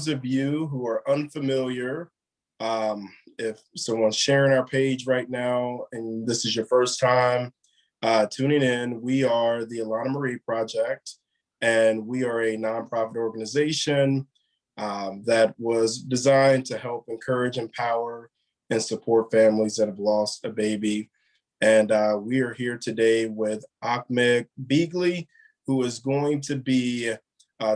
of you who are unfamiliar, if someone's sharing our page right now and this is your first time tuning in, we are the Alana Marie Project, and we are a nonprofit organization that was designed to help encourage, empower, and support families that have lost a baby. And we are here today with Ahmed Beagley, who is going to be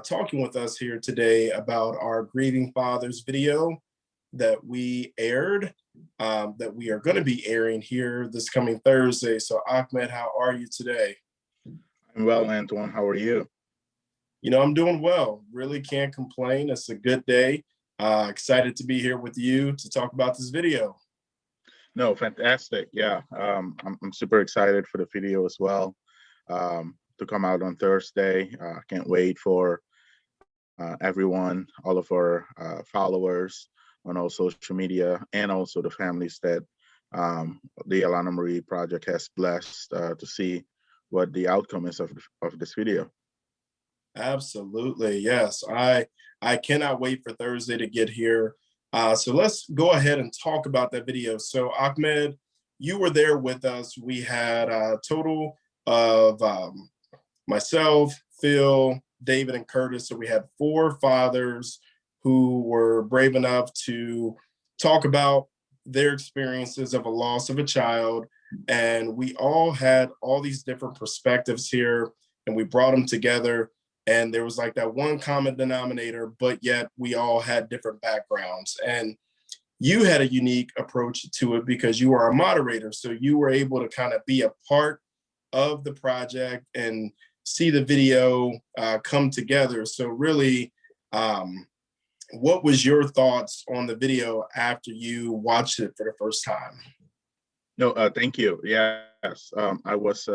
talking with us here today about our Grieving Fathers video that we aired, that we are going to be airing here this coming Thursday. So Ahmed, how are you today? I'm well, Antwon. How are you? You know, I'm doing well. Really can't complain. It's a good day. Excited to be here with you to talk about this video. No, fantastic. Yeah, I'm super excited for the video as well, to come out on Thursday. Can't wait for everyone, all of our followers on all social media, and also the families that the Alana Marie Project has blessed to see what the outcome is of this video. Absolutely. Yes. I cannot wait for Thursday to get here. So let's go ahead and talk about that video. So Ahmed, you were there with us. We had a total of myself, Phil, David, and Curtis. So we had 4 fathers who were brave enough to talk about their experiences of a loss of a child. And we all had all these different perspectives here, and we brought them together. And there was like that one common denominator, but yet we all had different backgrounds. And you had a unique approach to it because you are a moderator. So you were able to kind of be a part of the project and see the video come together. So really, what was your thoughts on the video after you watched it for the first time? No, thank you. Yes, I was,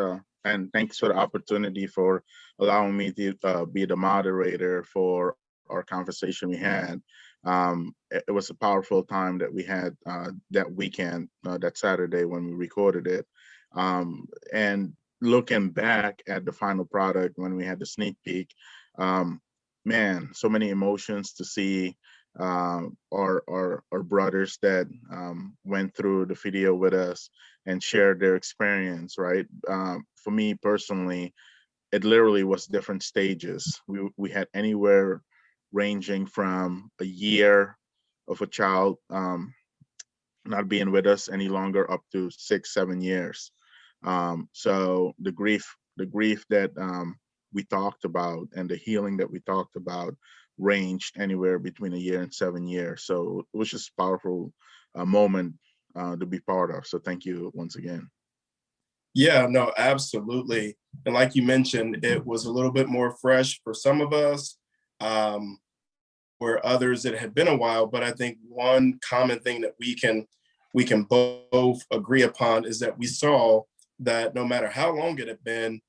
and thanks for the opportunity for allowing me to be the moderator for our conversation we had. It was a powerful time that we had that weekend, that Saturday when we recorded it. And looking back at the final product when we had the sneak peek, man, so many emotions to see our brothers that went through the video with us and shared their experience, right? For me personally, it literally was different stages. We had anywhere ranging from a year of a child not being with us any longer up to 6-7 years. So the grief that we talked about and the healing that we talked about ranged anywhere between a year and 7 years. So it was just a powerful moment to be part of. So thank you once again. Yeah, no, absolutely. And like you mentioned, it was a little bit more fresh for some of us, where others it had been a while. But I think one common thing that we can both agree upon is that we saw that no matter how long it had been,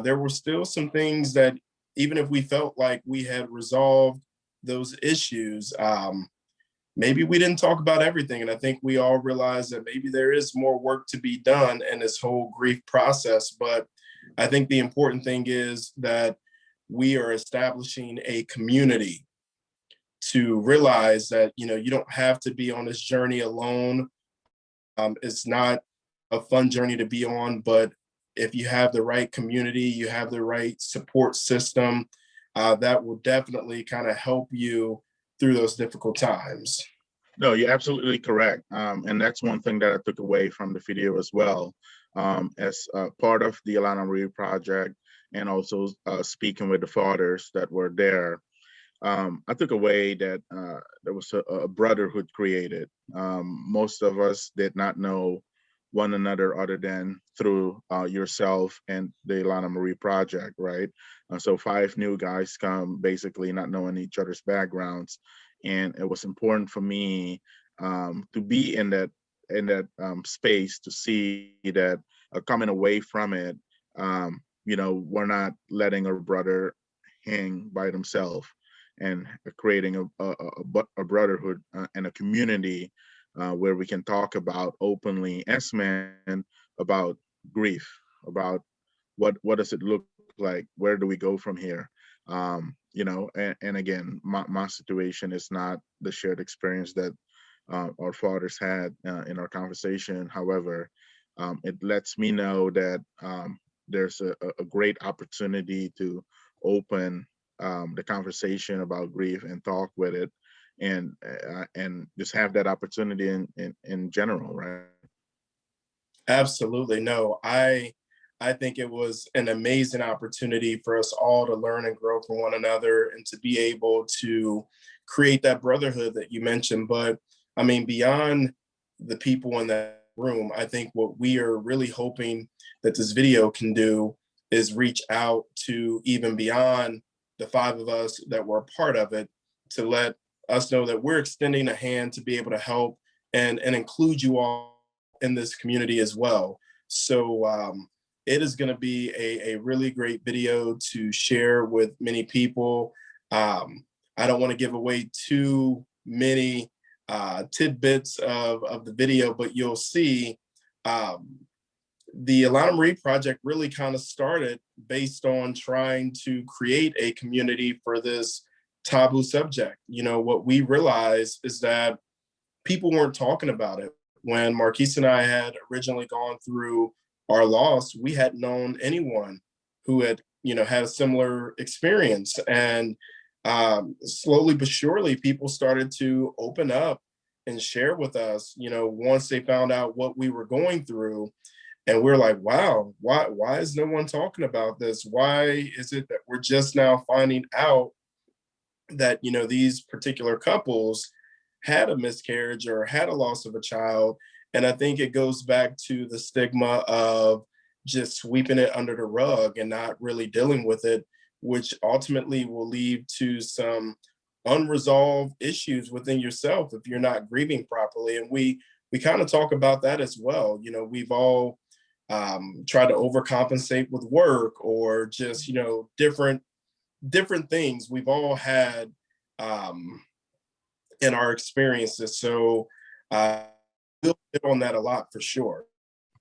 there were still some things that even if we felt like we had resolved those issues, maybe we didn't talk about everything. And I think we all realize that maybe there is more work to be done in this whole grief process. But I think the important thing is that we are establishing a community to realize that, you know, you don't have to be on this journey alone. It's not a fun journey to be on, but if you have the right community, you have the right support system, that will definitely kind of help you through those difficult times. No, you're absolutely correct. And that's one thing that I took away from the video as well, as part of the Alana Marie Project, and also speaking with the fathers that were there. I took away that there was a brotherhood created. Most of us did not know one another other than through yourself and the Alana Marie Project, right? So 5 new guys come basically not knowing each other's backgrounds, and it was important for me to be in that space to see that coming away from it, you know, we're not letting our brother hang by themselves, and creating a brotherhood and a community where we can talk about openly as men about grief, about what does it look like, where do we go from here. You know, and again, my situation is not the shared experience that our fathers had in our conversation. However, it lets me know that there's a great opportunity to open the conversation about grief and talk with it, and just have that opportunity in general, right? Absolutely. No, I think it was an amazing opportunity for us all to learn and grow from one another and to be able to create that brotherhood that you mentioned. But I mean, beyond the people in that room, I think what we are really hoping that this video can do is reach out to even beyond the five of us that were a part of it, to let us know that we're extending a hand to be able to help and include you all in this community as well. So it is going to be a really great video to share with many people. I don't want to give away too many tidbits of the video, but you'll see um, the Alana Marie Project really kind of started based on trying to create a community for this taboo subject. You know, what we realized is that people weren't talking about it. When Marquise and I had originally gone through our loss, we hadn't known anyone who had, you know, had a similar experience. And slowly but surely, people started to open up and share with us, you know, once they found out what we were going through. And we're like, wow, why is no one talking about this? Why is it that we're just now finding out that, you know, these particular couples had a miscarriage or had a loss of a child? And I think it goes back to the stigma of just sweeping it under the rug and not really dealing with it, which ultimately will lead to some unresolved issues within yourself if you're not grieving properly. And we kind of talk about that as well. You know, we've all tried to overcompensate with work or just, you know, different things we've all had um, in our experiences. So we'll hit on that a lot for sure.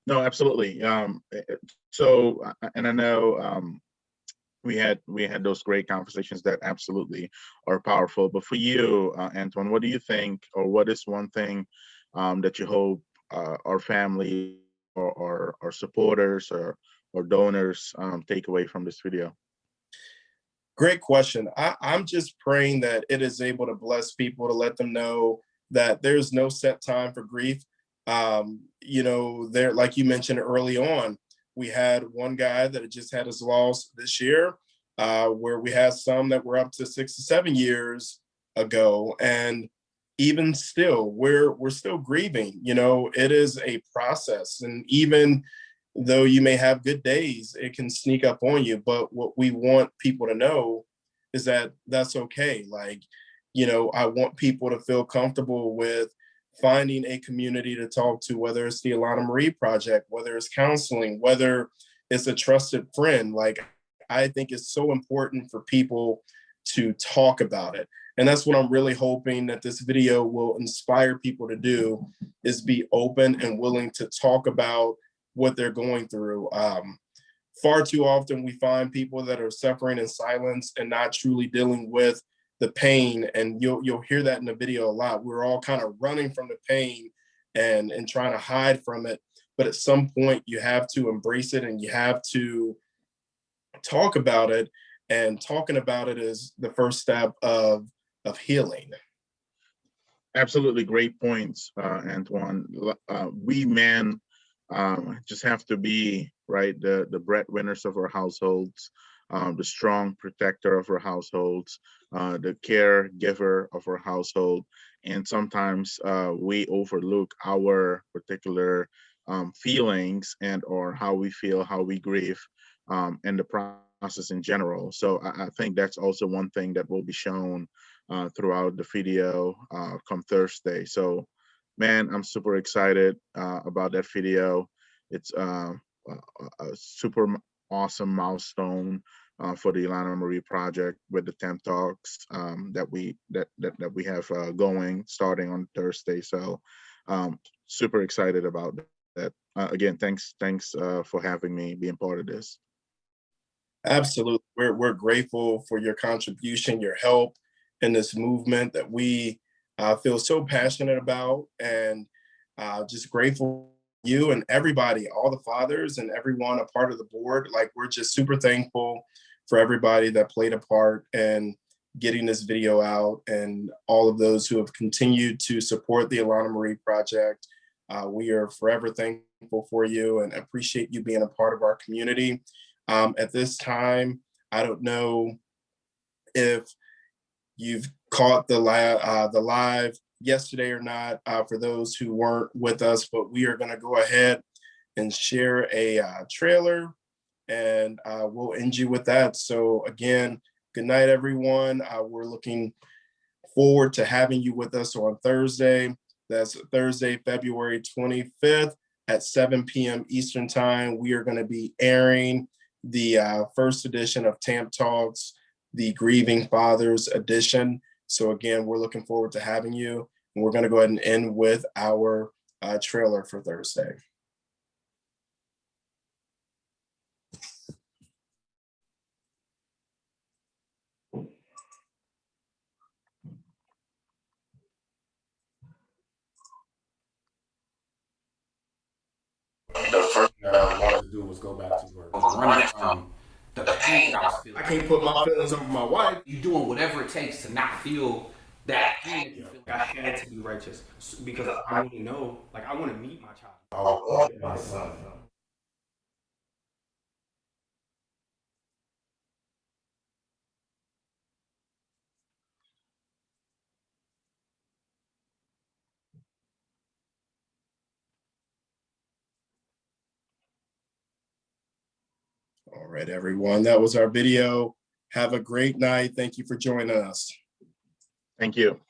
No, absolutely. So, and I know we had those great conversations that absolutely are powerful. But for you, Antwon, what do you think, or what is one thing that you hope our family or our supporters or donors take away from this video? Great question. I'm just praying that it is able to bless people to let them know that there's no set time for grief. You know, there, like you mentioned early on, we had one guy that had just had his loss this year, where we had some that were up to 6 to 7 years ago, and even still, we're still grieving. You know, it is a process, and even though you may have good days, it can sneak up on you. But what we want people to know is that that's okay. Like, you know, I want people to feel comfortable with finding a community to talk to, whether it's the Alana Marie Project, whether it's counseling, whether it's a trusted friend. Like, I think it's so important for people to talk about it. And that's what I'm really hoping that this video will inspire people to do, is be open and willing to talk about what they're going through. Far too often we find people that are suffering in silence and not truly dealing with the pain. And you'll hear that in the video a lot. We're all kind of running from the pain and trying to hide from it. But at some point you have to embrace it and you have to talk about it. And talking about it is the first step of healing. Absolutely great points, Antwon. We men just have to be right the breadwinners of our households, the strong protector of our households, the caregiver of our household, and sometimes we overlook our particular feelings and or how we feel, how we grieve, and the process in general. So I think that's also one thing that will be shown throughout the video come Thursday. So, man, I'm super excited about that video. It's a super awesome milestone for the Alana Marie Project with the T.A.M.P talks that we have going starting on Thursday. So, super excited about that. Again, thanks for having me being part of this. Absolutely. We're grateful for your contribution, your help in this movement that we feel so passionate about, and just grateful for you and everybody, all the fathers and everyone a part of the board. Like, we're just super thankful for everybody that played a part in getting this video out, and all of those who have continued to support the Alana Marie Project. We are forever thankful for you and appreciate you being a part of our community. At this time, I don't know if you've caught the live yesterday or not, for those who weren't with us, but we are going to go ahead and share a trailer, and we'll end you with that. So again, good night, everyone. We're looking forward to having you with us on Thursday. That's Thursday, February 25th at 7 p.m. Eastern Time. We are going to be airing the first edition of T.A.M.P Talks, the Grieving Fathers edition. So again, we're looking forward to having you. And we're going to go ahead and end with our trailer for Thursday. The first thing that I wanted to do was go back to work. I was running from the pain that I was feeling. I can't put my feelings over my wife. You're doing whatever it takes to not feel that pain that you feel. I had to be righteous because I want to know, like, I want to meet my child. I wanted my son. All right, everyone. That was our video. Have a great night. Thank you for joining us. Thank you.